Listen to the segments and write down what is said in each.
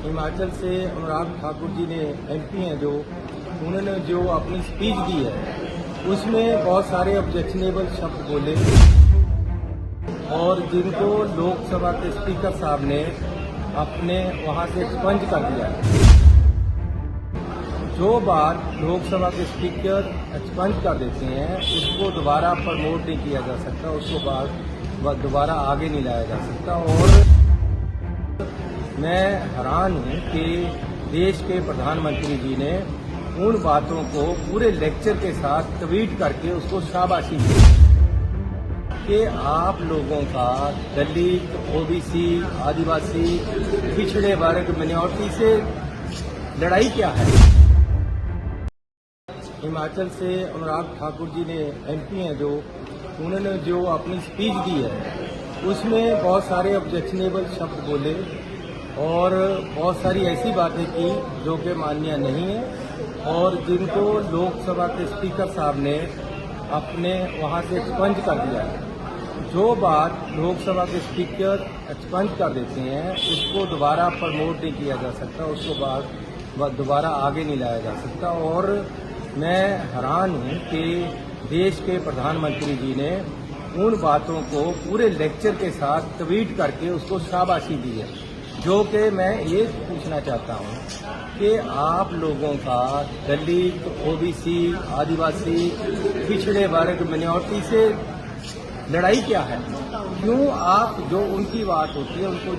हिमाचल से अनुराग ठाकुर जी ने एमपी हैं जो उन्होंने जो अपनी स्पीच दी है उसमें बहुत सारे ऑब्जेक्शनेबल शब्द बोले और जिनको लोकसभा के स्पीकर साहब ने अपने वहां से एक्सपंज कर दिया है। जो बात लोकसभा के स्पीकर एक्सपंज कर देते हैं उसको दोबारा प्रमोट नहीं किया जा सकता, उसको बाद दोबारा आगे नहीं लाया जा सकता। और मैं हैरान हूं कि देश के प्रधानमंत्री जी ने उन बातों को पूरे लेक्चर के साथ ट्वीट करके उसको शाबाशी दी कि आप लोगों का दलित, ओबीसी, आदिवासी, पिछड़े वर्ग, मिनॉरिटी से लड़ाई क्या है। हिमाचल से अनुराग ठाकुर जी ने एमपी हैं जो उन्होंने जो अपनी स्पीच दी है उसमें बहुत सारे ऑब्जेक्शनेबल शब्द बोले और बहुत सारी ऐसी बातें की जो कि मान्य नहीं है और जिनको लोकसभा के स्पीकर साहब ने अपने वहां से एक्सपंज कर दिया है। जो बात लोकसभा के स्पीकर एक्सपंज कर देते हैं उसको दोबारा प्रमोट नहीं किया जा सकता, उसको बाद दोबारा आगे नहीं लाया जा सकता। और मैं हैरान हूं कि देश के प्रधानमंत्री जी ने उन बातों को पूरे लेक्चर के साथ ट्वीट करके उसको शाबाशी दी है। जो कि मैं ये पूछना चाहता हूं कि आप लोगों का दलित, ओबीसी, आदिवासी, पिछड़े वर्ग, मिनॉरिटी से लड़ाई क्या है। क्यों आप जो उनकी बात होती है उनको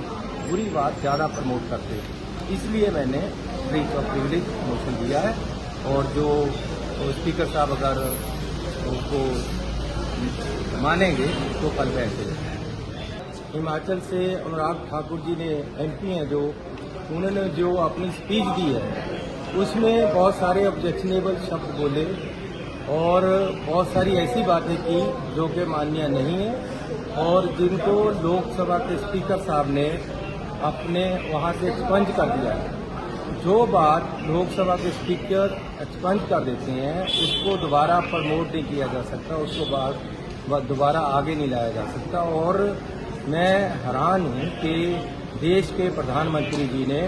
बुरी बात ज्यादा प्रमोट करते हैं। इसलिए मैंने ब्रीच ऑफ प्रिविलेज मोशन दिया है और जो स्पीकर साहब अगर उनको मानेंगे तो कल बैठे। हिमाचल से अनुराग ठाकुर जी ने एमपी हैं जो उन्होंने जो अपनी स्पीच दी है उसमें बहुत सारे ऑब्जेक्शनेबल शब्द बोले और बहुत सारी ऐसी बातें की जो कि मान्य नहीं है और जिनको लोकसभा के स्पीकर साहब ने अपने वहां से एक्सपंज कर दिया है। जो बात लोकसभा के स्पीकर एक्सपंज कर देते हैं उसको दोबारा प्रमोट नहीं किया जा सकता, उसको बाद दोबारा आगे नहीं लाया जा सकता। और मैं हैरान हूं कि देश के प्रधानमंत्री जी ने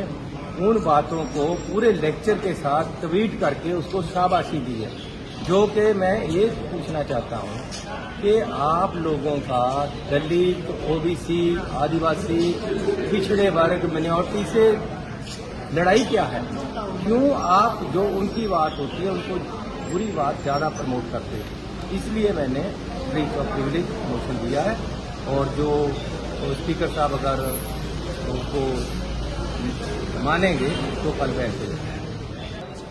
उन बातों को पूरे लेक्चर के साथ ट्वीट करके उसको शाबाशी दी है। जो कि मैं ये पूछना चाहता हूं कि आप लोगों का दलित, ओबीसी, आदिवासी, पिछड़े वर्ग, मिनॉरिटी से लड़ाई क्या है। क्यों आप जो उनकी बात होती है उनको बुरी बात ज्यादा प्रमोट करते हैं। इसलिए मैंने ब्रीच ऑफ प्रिविलेज मोशन दिया है और जो स्पीकर साहब अगर उनको मानेंगे तो कल बैठे।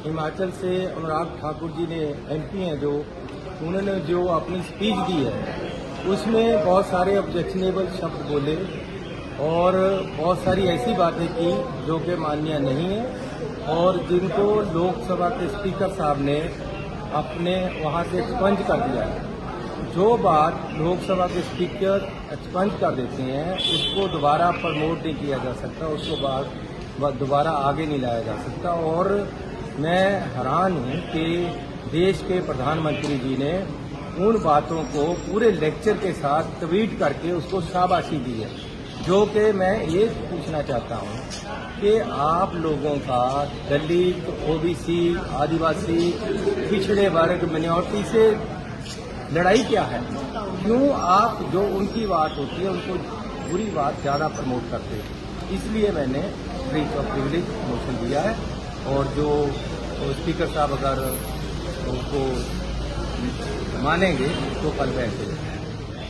हिमाचल से अनुराग ठाकुर जी ने एमपी हैं जो उन्होंने जो अपनी स्पीच दी है उसमें बहुत सारे ऑब्जेक्शनेबल शब्द बोले और बहुत सारी ऐसी बातें की जो कि मान्य नहीं है और जिनको लोकसभा के स्पीकर साहब ने अपने वहां से एक्सपंज कर दिया है। जो बात लोकसभा के स्पीकर एक्सपंज कर देते हैं उसको दोबारा प्रमोट नहीं किया जा सकता, उसको दोबारा आगे नहीं लाया जा सकता। और मैं हैरान हूं कि देश के प्रधानमंत्री जी ने उन बातों को पूरे लेक्चर के साथ ट्वीट करके उसको शाबाशी दी है। जो कि मैं ये पूछना चाहता हूं कि आप लोगों का दलित, ओबीसी, आदिवासी, पिछड़े वर्ग, मिनॉरिटी से लड़ाई क्या है। क्यों आप जो उनकी बात होती है उनको बुरी बात ज्यादा प्रमोट करते हैं। इसलिए मैंने ब्रीच ऑफ प्रिविलेज मोशन दिया है और जो स्पीकर साहब अगर उनको मानेंगे तो कल बैठे।